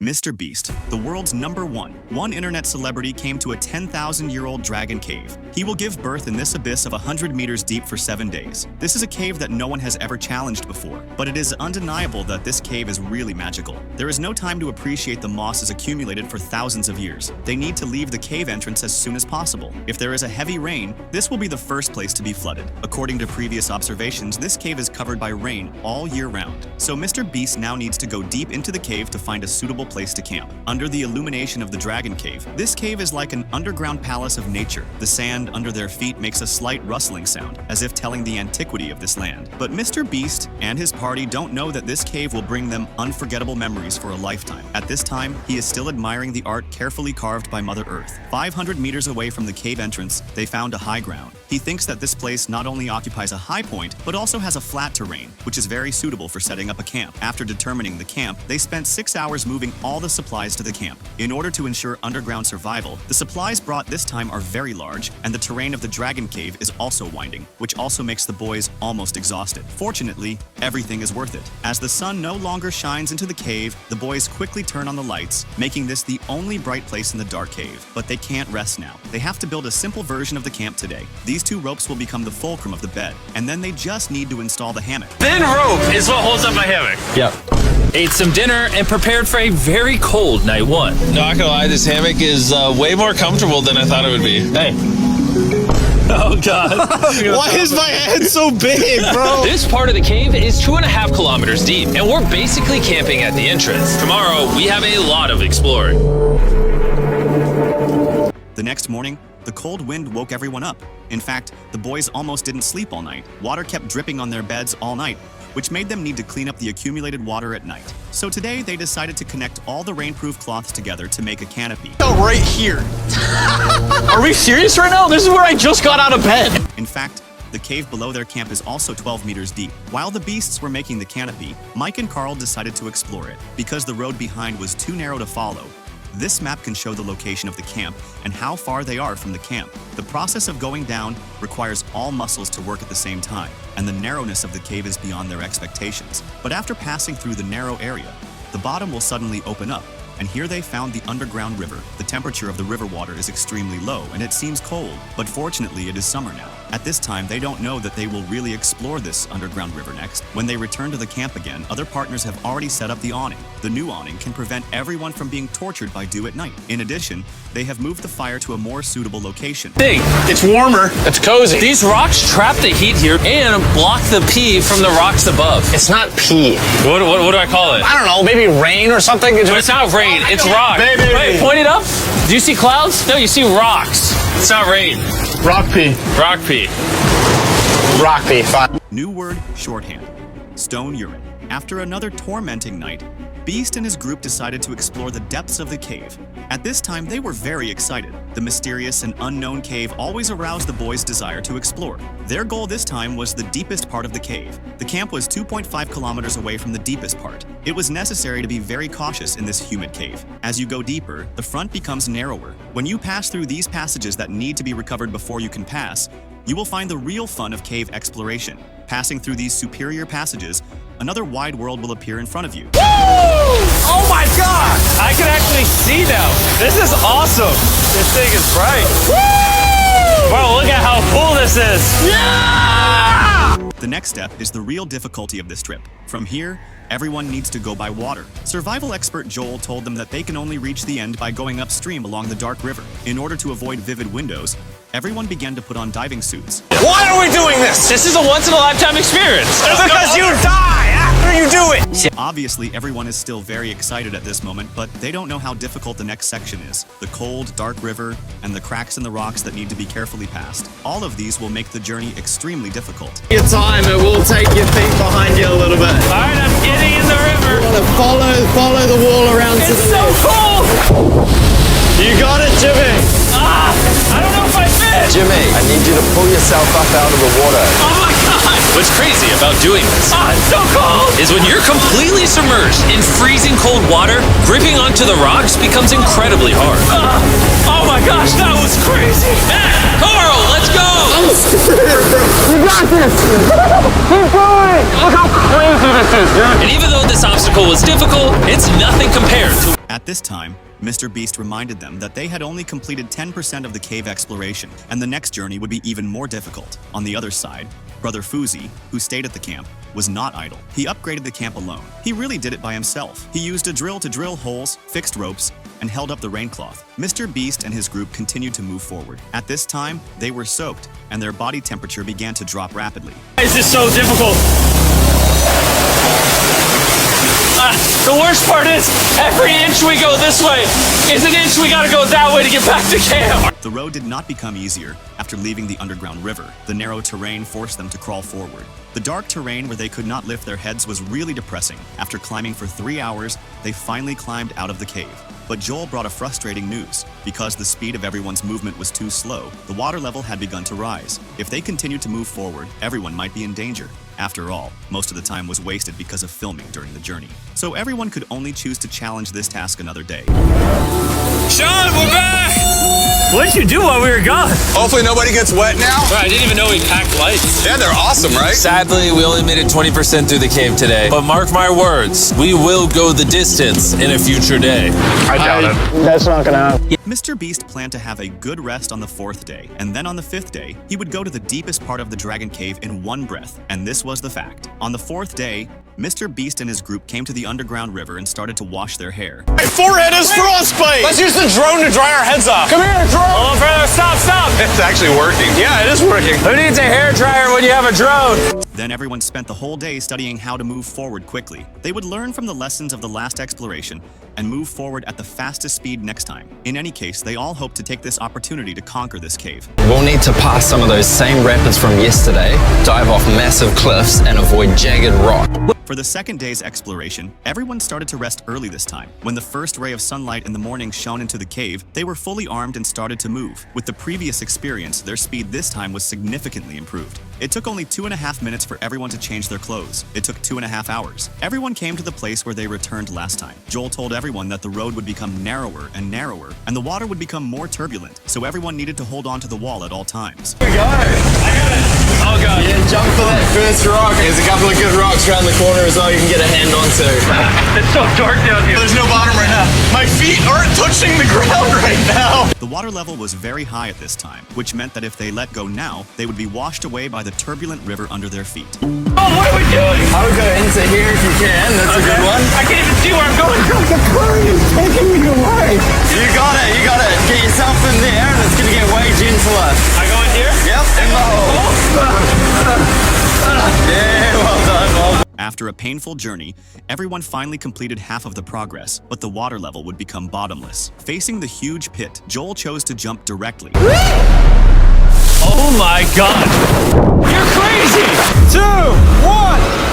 Mrbeast, the world's #1 internet celebrity, came to a 10,000-year-old dragon cave. He will give birth in this abyss of 100 meters deep for 7 days. This is a cave that no one has ever challenged before, but it is undeniable that this cave is really magical. There is no time to appreciate the mosses accumulated for thousands of years. They need to leave the cave entrance as soon as possible. If there is a heavy rain, this will be the first place to be flooded. According to previous observations, this cave is covered by rain all year round. So Mrbeast now needs to go deep into the cave to find a suitable place to camp. Under the illumination of the dragon cave, this cave is like an underground palace of nature. The sand under their feet makes a slight rustling sound, as if telling the antiquity of this land. But Mrbeast and his party don't know that this cave will bring them unforgettable memories for a lifetime. At this time, he is still admiring the art carefully carved by Mother Earth. 500 meters away from the cave entrance, they found a high ground. He thinks that this place not only occupies a high point, but also has a flat terrain, which is very suitable for setting up a camp. After determining the camp, they spent 6 hours moving all the supplies to the camp. In order to ensure underground survival, the supplies brought this time are very large, and the terrain of the dragon cave is also winding, which also makes the boys almost exhausted. Fortunately, everything is worth it. As the sun no longer shines into the cave, the boys quickly turn on the lights, making this the only bright place in the dark cave. But they can't rest now. They have to build a simple version of the camp today. These 2 ropes will become the fulcrum of the bed, and then they just need to install the hammock. Thin rope is what holds up my hammock. Yep. Ate some dinner and prepared for a very cold night 1. Not gonna lie, this hammock is way more comfortable than I thought it would be. Hey. Oh God. Why is my head so big, bro? This part of the cave is 2.5 kilometers deep, and we're basically camping at the entrance. Tomorrow, we have a lot of exploring. The next morning, the cold wind woke everyone up. In fact, the boys almost didn't sleep all night. Water kept dripping on their beds all night, which made them need to clean up the accumulated water at night. So today, they decided to connect all the rainproof cloths together to make a canopy. Oh, right here. Are we serious right now? This is where I just got out of bed. In fact, the cave below their camp is also 12 meters deep. While the beasts were making the canopy, Mike and Carl decided to explore it. Because the road behind was too narrow to follow, this map can show the location of the camp and how far they are from the camp. The process of going down requires all muscles to work at the same time, and the narrowness of the cave is beyond their expectations. But after passing through the narrow area, the bottom will suddenly open up, and here they found the underground river. The temperature of the river water is extremely low, and it seems cold, but fortunately it is summer now. At this time, they don't know that they will really explore this underground river next. When they return to the camp again, other partners have already set up the awning. The new awning can prevent everyone from being tortured by dew at night. In addition, they have moved the fire to a more suitable location. Big. It's warmer. It's cozy. These rocks trap the heat here and block the pee from the rocks above. It's not pee. What do I call it? I don't know, maybe rain or something? It's not rain, it's rock. Baby. Wait, point it up. Do you see clouds? No, you see rocks. It's not rain. Rock pee. Rock pee. Rock pee, fine. New word, shorthand. Stone urine. After another tormenting night, Beast and his group decided to explore the depths of the cave. At this time, they were very excited. The mysterious and unknown cave always aroused the boys' desire to explore. Their goal this time was the deepest part of the cave. The camp was 2.5 kilometers away from the deepest part. It was necessary to be very cautious in this humid cave. As you go deeper, the front becomes narrower. When you pass through these passages that need to be recovered before you can pass, you will find the real fun of cave exploration. Passing through these superior passages, another wide world will appear in front of you. Woo! Oh my God! I can actually see now. This is awesome. This thing is bright. Woo! Bro, look at how cool this is. Yeah! The next step is the real difficulty of this trip. From here, everyone needs to go by water. Survival expert Joel told them that they can only reach the end by going upstream along the dark river. In order to avoid vivid windows, everyone began to put on diving suits. Why are we doing this? This is a once-in-a-lifetime experience. It's because you die after you do it. Obviously, everyone is still very excited at this moment, but they don't know how difficult the next section is. The cold, dark river, and the cracks in the rocks that need to be carefully passed. All of these will make the journey extremely difficult. Your time, it will take your feet behind you a little bit. All right, I'm getting in the river. You gotta follow the wall around to It's the so left. cold. You got it, Jimmy. I don't know if I fit. Jimmy, I need you to pull yourself up out of the water. Oh my God. What's crazy about doing this It's so cold. is when you're completely submerged in freezing cold water, gripping onto the rocks becomes incredibly hard. Oh my gosh, that was crazy. Carl, let's Let's go! You got this! Keep going! Look how crazy this is, dude! And even though this obstacle was difficult, it's nothing compared to... At this time, Mrbeast reminded them that they had only completed 10% of the cave exploration, and the next journey would be even more difficult. On the other side, Brother Fuzi, who stayed at the camp, was not idle. He upgraded the camp alone. He really did it by himself. He used a drill to drill holes, fixed ropes, and held up the raincloth. Mrbeast and his group continued to move forward. At this time, they were soaked, and their body temperature began to drop rapidly. This is so difficult. The worst part is, every inch we go this way is an inch we gotta go that way to get back to camp. The road did not become easier after leaving the underground river. The narrow terrain forced them to crawl forward. The dark terrain where they could not lift their heads was really depressing. After climbing for 3 hours, they finally climbed out of the cave. But Joel brought a frustrating news. Because the speed of everyone's movement was too slow, the water level had begun to rise. If they continued to move forward, everyone might be in danger. After all, most of the time was wasted because of filming during the journey. So everyone could only choose to challenge this task another day. Sean, we're back! What'd you do while we were gone? Hopefully nobody gets wet now. Bro, I didn't even know we packed lights. Yeah, they're awesome, right? Sadly, we only made it 20% through the cave today. But mark my words, we will go the distance in a future day. I doubt it. That's not gonna happen. Mrbeast planned to have a good rest on the 4th day, and then on the 5th day, he would go to the deepest part of the dragon cave in one breath, and this was the fact. On the 4th day, Mrbeast and his group came to the underground river and started to wash their hair. My forehead is frostbite! Let's use the drone to dry our heads off. Come here, drone! Hold on, brother, stop! It's actually working. Yeah, it is working. Who needs a hair dryer when you have a drone? Then everyone spent the whole day studying how to move forward quickly. They would learn from the lessons of the last exploration and move forward at the fastest speed next time. In any case, they all hoped to take this opportunity to conquer this cave. We'll need to pass some of those same rapids from yesterday, dive off massive cliffs, and avoid jagged rock. For the second day's exploration, everyone started to rest early this time. When the first ray of sunlight in the morning shone into the cave, they were fully armed and started to move. With the previous experience, their speed this time was significantly improved. It took only 2.5 minutes for everyone to change their clothes. It took 2.5 hours. Everyone came to the place where they returned last time. Joel told everyone that the road would become narrower and narrower, and the water would become more turbulent, so everyone needed to hold on to the wall at all times. Here we go. I got it. Oh god. Yeah, jump for that first rock. There's a couple of good rocks around the corner as well you can get a hand onto. It's so dark down here. There's no bottom right now. My feet aren't touching the ground right now. The water level was very high at this time, which meant that if they let go now, they would be washed away by the turbulent river under their feet. Oh, what are we doing? I would go into here if you can. That's a good one. I can't even see where I'm going. The current is taking me away. You got it. You got it. Get yourself in there and it's going to get way gentler. I go in here? Yep. In the hole. Yeah, well done. Well done. After a painful journey, everyone finally completed half of the progress, but the water level would become bottomless. Facing the huge pit, Joel chose to jump directly. Oh my god. You're crazy. 2, 1.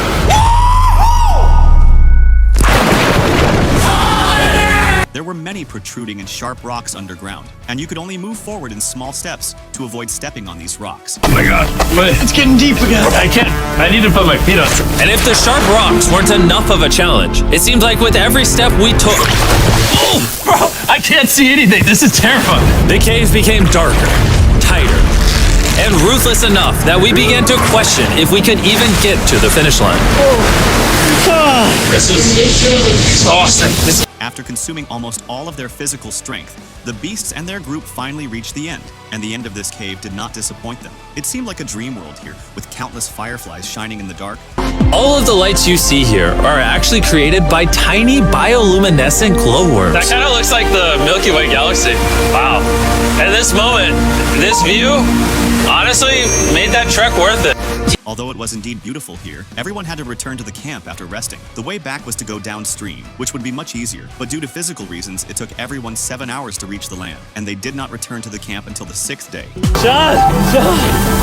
There were many protruding and sharp rocks underground, and you could only move forward in small steps to avoid stepping on these rocks. Oh my god. It's getting deep again. I can't. I need to put my feet on. And if the sharp rocks weren't enough of a challenge, it seemed like with every step we took... Oh, bro, I can't see anything. This is terrifying. The cave became darker, tighter, and ruthless enough that we began to question if we could even get to the finish line. This is exhausting. After consuming almost all of their physical strength, the beasts and their group finally reached the end, and the end of this cave did not disappoint them. It seemed like a dream world here, with countless fireflies shining in the dark. All of the lights you see here are actually created by tiny bioluminescent glowworms. That kind of looks like the Milky Way galaxy. Wow. At this moment, this view honestly made that trek worth it. Although it was indeed beautiful here, everyone had to return to the camp after resting. The way back was to go downstream, which would be much easier, but due to physical reasons, it took everyone 7 hours to reach the land, and they did not return to the camp until the 6th day. John.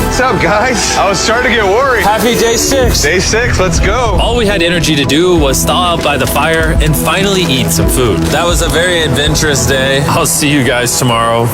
What's up, guys? I was starting to get worried. Happy day 6. Day 6, let's go. All we had energy to do was thaw out by the fire and finally eat some food. That was a very adventurous day. I'll see you guys tomorrow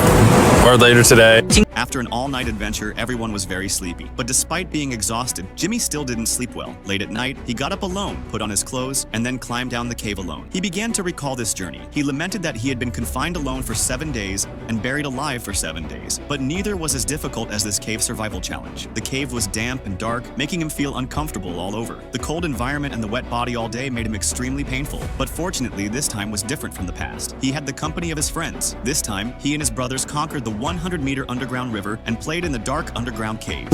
or later today. After an all-night adventure, everyone was very sleepy. But despite being exhausted, Jimmy still didn't sleep well. Late at night, he got up alone, put on his clothes, and then climbed down the cave alone. He began to recall this journey. He lamented that he had been confined alone for 7 days and buried alive for 7 days. But neither was as difficult as this cave survival challenge. The cave was damp and dark, making him feel uncomfortable all over. The cold environment and the wet body all day made him extremely painful. But fortunately, this time was different from the past. He had the company of his friends. This time, he and his brothers conquered the 100-meter underground river and played in the dark underground cave.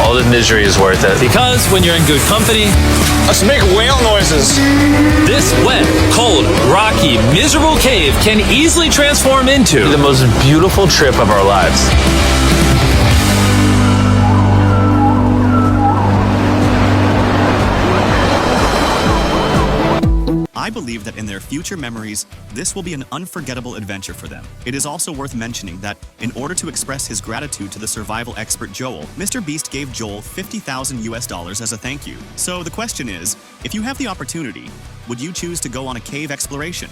All the misery is worth it. Because when you're in good company, Let's make whale noises. this wet, cold, rocky, miserable cave can easily transform into the most beautiful trip of our lives. I believe that in their future memories, this will be an unforgettable adventure for them. It is also worth mentioning that in order to express his gratitude to the survival expert Joel, Mrbeast gave Joel $50,000 as a thank you. So the question is, if you have the opportunity, would you choose to go on a cave exploration?